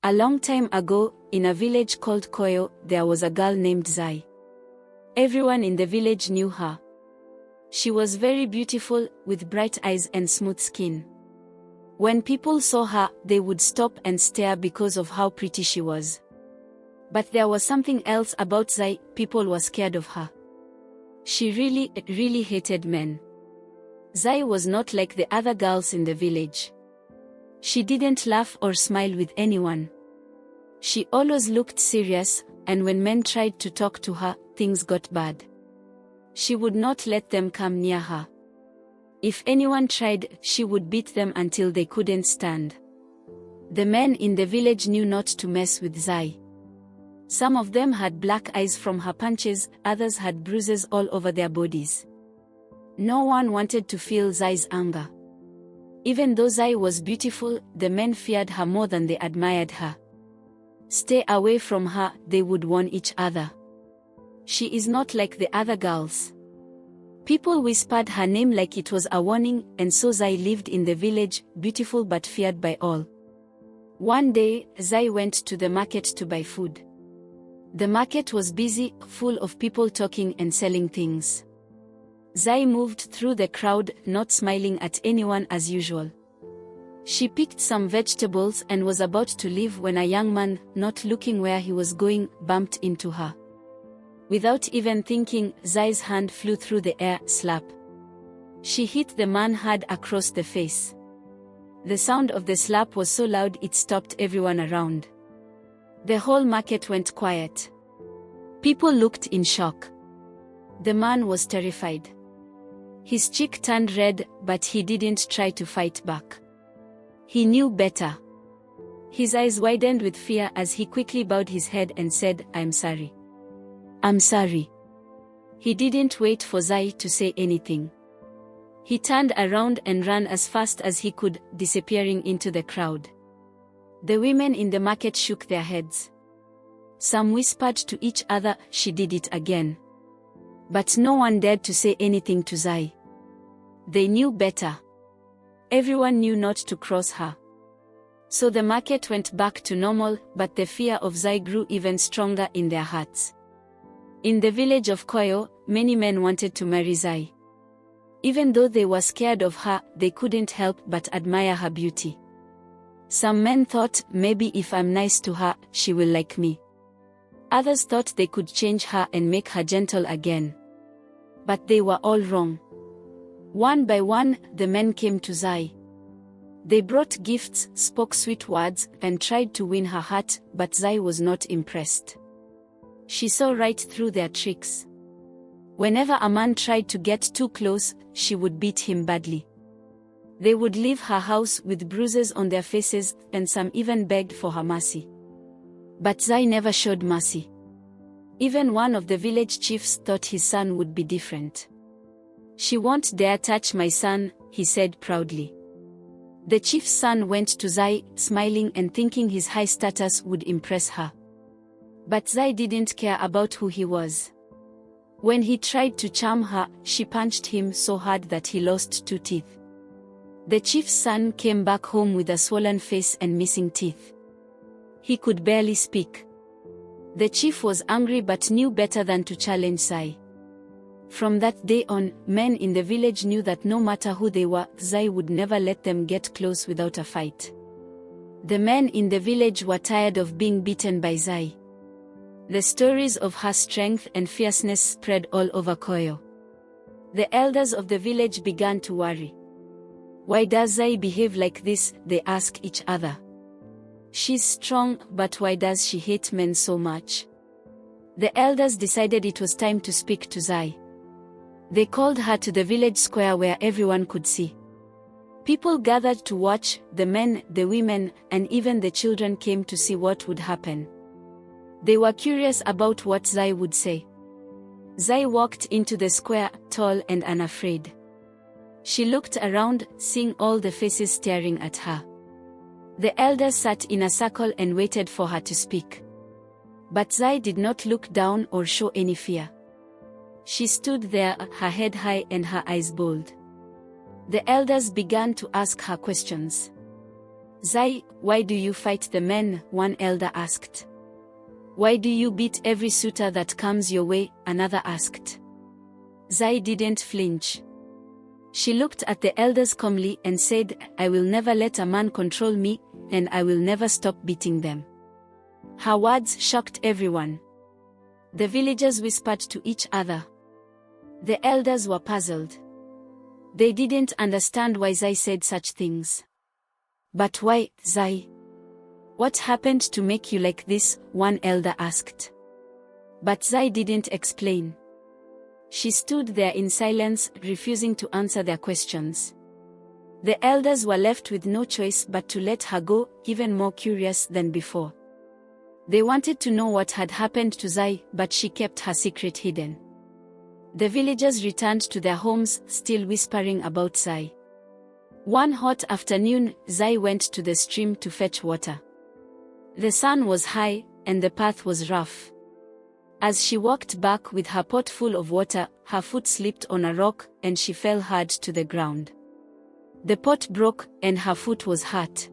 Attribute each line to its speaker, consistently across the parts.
Speaker 1: A long time ago, in a village called Koyo, there was a girl named Zai. Everyone in the village knew her. She was very beautiful, with bright eyes and smooth skin. When people saw her, they would stop and stare because of how pretty she was. But there was something else about Zai. People were scared of her. She really hated men. Zai was not like the other girls in the village. She didn't laugh or smile with anyone. She always looked serious, and when men tried to talk to her, things got bad. She would not let them come near her. If anyone tried, she would beat them until they couldn't stand. The men in the village knew not to mess with Zai. Some of them had black eyes from her punches, others had bruises all over their bodies. No one wanted to feel Zai's anger. Even though Zai was beautiful, the men feared her more than they admired her. Stay away from her, they would warn each other. She is not like the other girls. People whispered her name like it was a warning, and so Zai lived in the village, beautiful but feared by all. One day, Zai went to the market to buy food. The market was busy, full of people talking and selling things. Zai moved through the crowd, not smiling at anyone as usual. She picked some vegetables and was about to leave when a young man, not looking where he was going, bumped into her. Without even thinking, Zai's hand flew through the air, slap. She hit the man hard across the face. The sound of the slap was so loud it stopped everyone around. The whole market went quiet. People looked in shock. The man was terrified. His cheek turned red, but he didn't try to fight back. He knew better. His eyes widened with fear as he quickly bowed his head and said, "I'm sorry. I'm sorry." He didn't wait for Zai to say anything. He turned around and ran as fast as he could, disappearing into the crowd. The women in the market shook their heads. Some whispered to each other, "She did it again." But no one dared to say anything to Zai. They knew better. Everyone knew not to cross her. So the market went back to normal, but the fear of Zai grew even stronger in their hearts. In the village of Koyo, many men wanted to marry Zai. Even though they were scared of her, they couldn't help but admire her beauty. Some men thought, maybe if I'm nice to her, she will like me. Others thought they could change her and make her gentle again. But they were all wrong. One by one, the men came to Zai. They brought gifts, spoke sweet words, and tried to win her heart, but Zai was not impressed. She saw right through their tricks. Whenever a man tried to get too close, she would beat him badly. They would leave her house with bruises on their faces, and some even begged for her mercy. But Zai never showed mercy. Even one of the village chiefs thought his son would be different. "She won't dare touch my son," he said proudly. The chief's son went to Zai, smiling and thinking his high status would impress her. But Zai didn't care about who he was. When he tried to charm her, she punched him so hard that he lost 2 teeth. The chief's son came back home with a swollen face and missing teeth. He could barely speak. The chief was angry but knew better than to challenge Zai. From that day on, men in the village knew that no matter who they were, Zai would never let them get close without a fight. The men in the village were tired of being beaten by Zai. The stories of her strength and fierceness spread all over Koyo. The elders of the village began to worry. "Why does Zai behave like this?" they asked each other. "She's strong, but why does she hate men so much?" The elders decided it was time to speak to Zai. They called her to the village square where everyone could see. People gathered to watch, the men, the women, and even the children came to see what would happen. They were curious about what Zai would say. Zai walked into the square, tall and unafraid. She looked around, seeing all the faces staring at her. The elders sat in a circle and waited for her to speak. But Zai did not look down or show any fear. She stood there, her head high and her eyes bold. The elders began to ask her questions. "Zai, why do you fight the men?" one elder asked. "Why do you beat every suitor that comes your way?" another asked. Zai didn't flinch. She looked at the elders calmly and said, "I will never let a man control me, and I will never stop beating them." Her words shocked everyone. The villagers whispered to each other. The elders were puzzled. They didn't understand why Zai said such things. "But why, Zai? What happened to make you like this?" one elder asked. But Zai didn't explain. She stood there in silence, refusing to answer their questions. The elders were left with no choice but to let her go, even more curious than before. They wanted to know what had happened to Zai, but she kept her secret hidden. The villagers returned to their homes, still whispering about Zai. One hot afternoon, Zai went to the stream to fetch water. The sun was high, and the path was rough. As she walked back with her pot full of water, her foot slipped on a rock, and she fell hard to the ground. The pot broke, and her foot was hurt.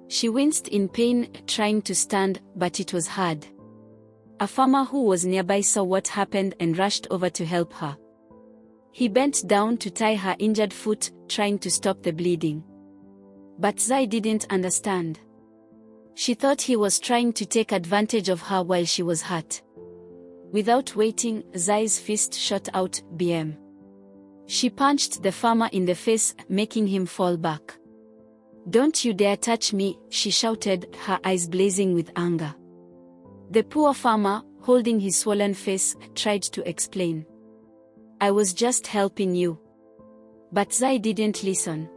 Speaker 1: She winced in pain, trying to stand, but it was hard. A farmer who was nearby saw what happened and rushed over to help her. He bent down to tie her injured foot, trying to stop the bleeding. But Zai didn't understand. She thought he was trying to take advantage of her while she was hurt. Without waiting, Zai's fist shot out, BM. She punched the farmer in the face, making him fall back. "Don't you dare touch me," she shouted, her eyes blazing with anger. The poor farmer, holding his swollen face, tried to explain. "I was just helping you." But Zai didn't listen.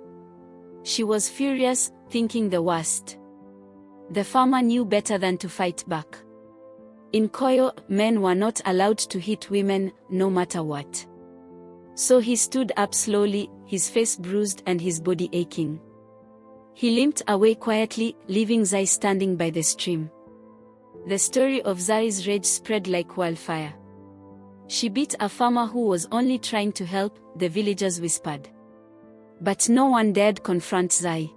Speaker 1: She was furious, thinking the worst. The farmer knew better than to fight back. In Koyo, men were not allowed to hit women, no matter what. So he stood up slowly, his face bruised and his body aching. He limped away quietly, leaving Zai standing by the stream. The story of Zai's rage spread like wildfire. She beat a farmer who was only trying to help, the villagers whispered. But no one dared confront Zai.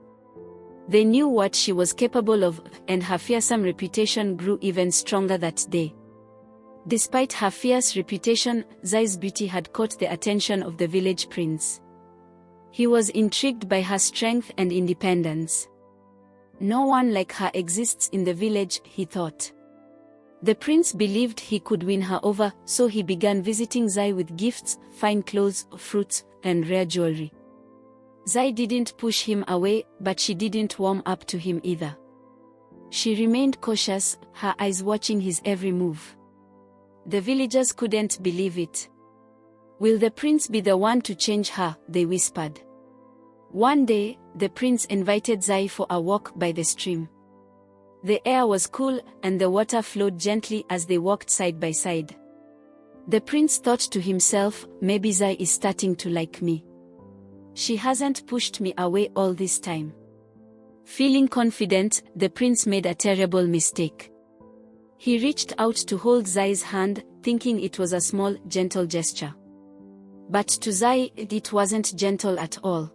Speaker 1: They knew what she was capable of, and her fearsome reputation grew even stronger that day. Despite her fierce reputation, Zai's beauty had caught the attention of the village prince. He was intrigued by her strength and independence. No one like her exists in the village, he thought. The prince believed he could win her over, so he began visiting Zai with gifts, fine clothes, fruits, and rare jewelry. Zai didn't push him away, but she didn't warm up to him either. She remained cautious, her eyes watching his every move. The villagers couldn't believe it. "Will the prince be the one to change her?" they whispered. One day, the prince invited Zai for a walk by the stream. The air was cool, and the water flowed gently as they walked side by side. The prince thought to himself, "Maybe Zai is starting to like me. She hasn't pushed me away all this time." Feeling confident, the prince made a terrible mistake. He reached out to hold Zai's hand, thinking it was a small, gentle gesture. But to Zai, it wasn't gentle at all.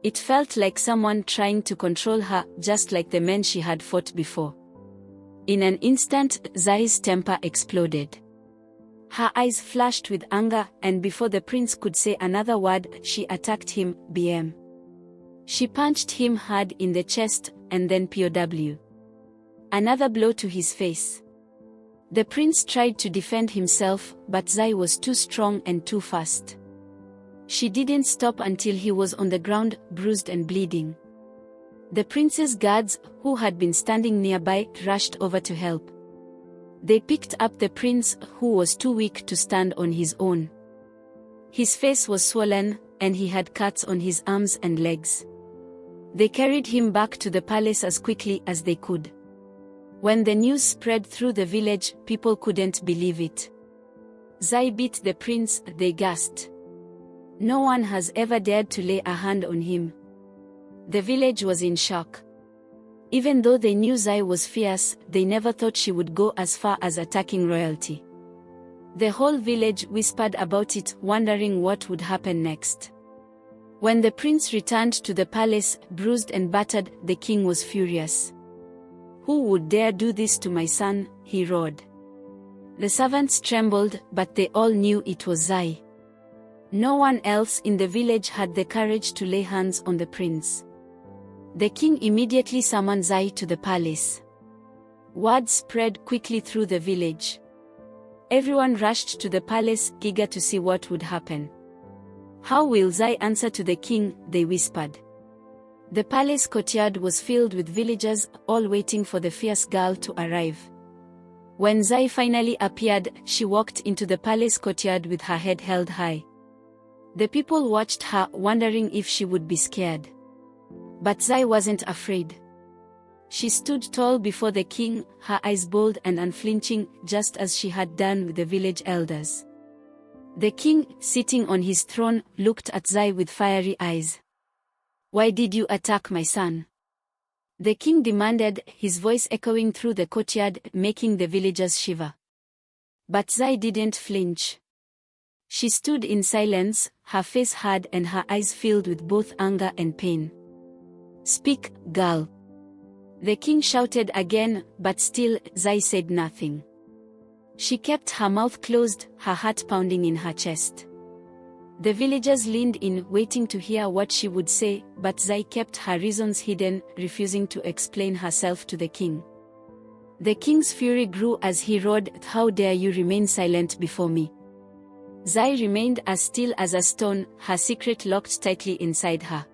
Speaker 1: It felt like someone trying to control her, just like the men she had fought before. In an instant, Zai's temper exploded. Her eyes flashed with anger, and before the prince could say another word, she attacked him, BM. She punched him hard in the chest, and then POW. Another blow to his face. The prince tried to defend himself, but Zai was too strong and too fast. She didn't stop until he was on the ground, bruised and bleeding. The prince's guards, who had been standing nearby, rushed over to help. They picked up the prince, who was too weak to stand on his own. His face was swollen, and he had cuts on his arms and legs. They carried him back to the palace as quickly as they could. When the news spread through the village, people couldn't believe it. "Zai beat the prince," they gasped. "No one has ever dared to lay a hand on him." The village was in shock. Even though they knew Zai was fierce, they never thought she would go as far as attacking royalty. The whole village whispered about it, wondering what would happen next. When the prince returned to the palace, bruised and battered, the king was furious. "Who would dare do this to my son?" he roared. The servants trembled, but they all knew it was Zai. No one else in the village had the courage to lay hands on the prince. The king immediately summoned Zai to the palace. Word spread quickly through the village. Everyone rushed to the palace, eager to see what would happen. "How will Zai answer to the king?" they whispered. The palace courtyard was filled with villagers, all waiting for the fierce girl to arrive. When Zai finally appeared, she walked into the palace courtyard with her head held high. The people watched her, wondering if she would be scared. But Zai wasn't afraid. She stood tall before the king, her eyes bold and unflinching, just as she had done with the village elders. The king, sitting on his throne, looked at Zai with fiery eyes. "Why did you attack my son?" the king demanded, his voice echoing through the courtyard, making the villagers shiver. But Zai didn't flinch. She stood in silence, her face hard and her eyes filled with both anger and pain. "Speak, girl," the king shouted again, but still, Zai said nothing. She kept her mouth closed, her heart pounding in her chest. The villagers leaned in, waiting to hear what she would say, but Zai kept her reasons hidden, refusing to explain herself to the king. The king's fury grew as he roared, "How dare you remain silent before me?" Zai remained as still as a stone, her secret locked tightly inside her.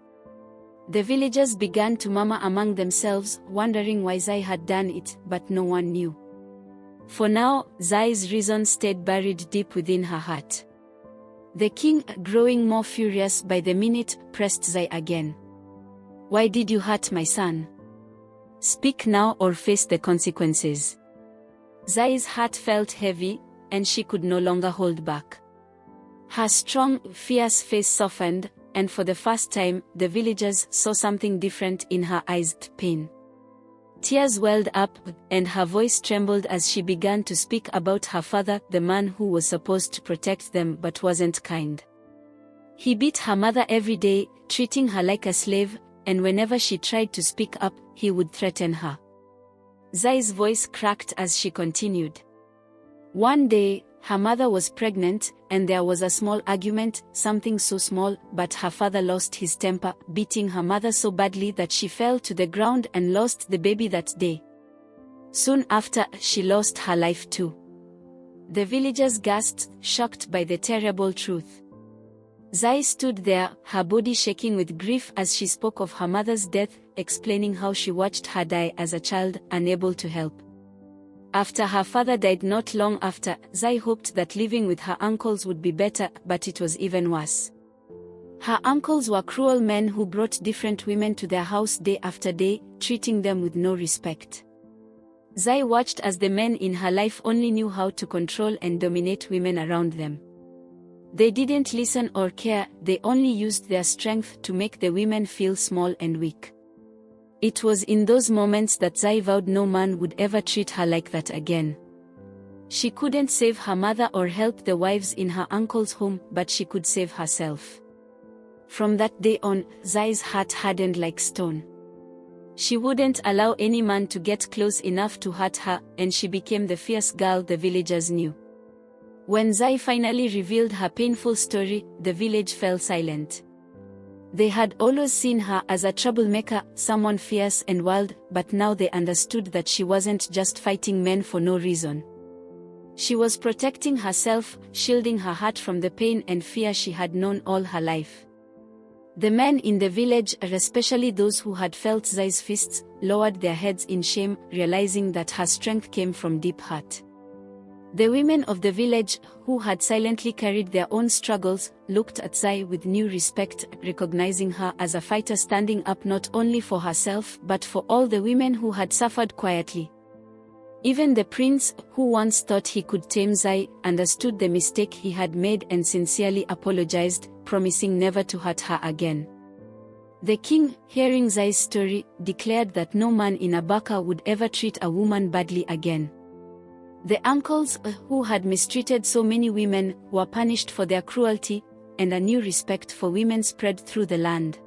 Speaker 1: The villagers began to murmur among themselves, wondering why Zai had done it, but no one knew. For now, Zai's reason stayed buried deep within her heart. The king, growing more furious by the minute, pressed Zai again. "Why did you hurt my son? Speak now or face the consequences." Zai's heart felt heavy, and she could no longer hold back. Her strong, fierce face softened, and for the first time, the villagers saw something different in her eyes: pain. Tears welled up, and her voice trembled as she began to speak about her father, the man who was supposed to protect them but wasn't kind. He beat her mother every day, treating her like a slave, and whenever she tried to speak up, he would threaten her. Zai's voice cracked as she continued. One day, her mother was pregnant, and there was a small argument, something so small, but her father lost his temper, beating her mother so badly that she fell to the ground and lost the baby that day. Soon after, she lost her life too. The villagers gasped, shocked by the terrible truth. Zai stood there, her body shaking with grief as she spoke of her mother's death, explaining how she watched her die as a child, unable to help. After her father died not long after, Zai hoped that living with her uncles would be better, but it was even worse. Her uncles were cruel men who brought different women to their house day after day, treating them with no respect. Zai watched as the men in her life only knew how to control and dominate women around them. They didn't listen or care, they only used their strength to make the women feel small and weak. It was in those moments that Zai vowed no man would ever treat her like that again. She couldn't save her mother or help the wives in her uncle's home, but she could save herself. From that day on, Zai's heart hardened like stone. She wouldn't allow any man to get close enough to hurt her, and she became the fierce girl the villagers knew. When Zai finally revealed her painful story, the village fell silent. They had always seen her as a troublemaker, someone fierce and wild, but now they understood that she wasn't just fighting men for no reason. She was protecting herself, shielding her heart from the pain and fear she had known all her life. The men in the village, especially those who had felt Zai's fists, lowered their heads in shame, realizing that her strength came from deep heart. The women of the village, who had silently carried their own struggles, looked at Zai with new respect, recognizing her as a fighter standing up not only for herself but for all the women who had suffered quietly. Even the prince, who once thought he could tame Zai, understood the mistake he had made and sincerely apologized, promising never to hurt her again. The king, hearing Zai's story, declared that no man in Abaka would ever treat a woman badly again. The uncles, who had mistreated so many women, were punished for their cruelty, and a new respect for women spread through the land.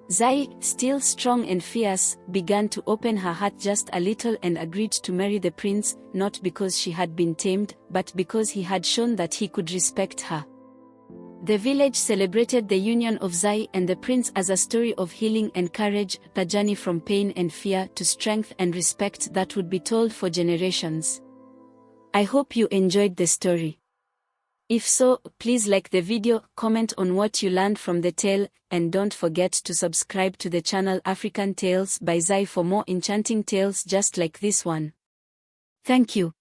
Speaker 1: Zai, still strong and fierce, began to open her heart just a little and agreed to marry the prince, not because she had been tamed, but because he had shown that he could respect her. The village celebrated the union of Zai and the prince as a story of healing and courage, a journey from pain and fear to strength and respect that would be told for generations. I hope you enjoyed the story. If so, please like the video, comment on what you learned from the tale, and don't forget to subscribe to the channel African Tales by Zai for more enchanting tales just like this one. Thank you.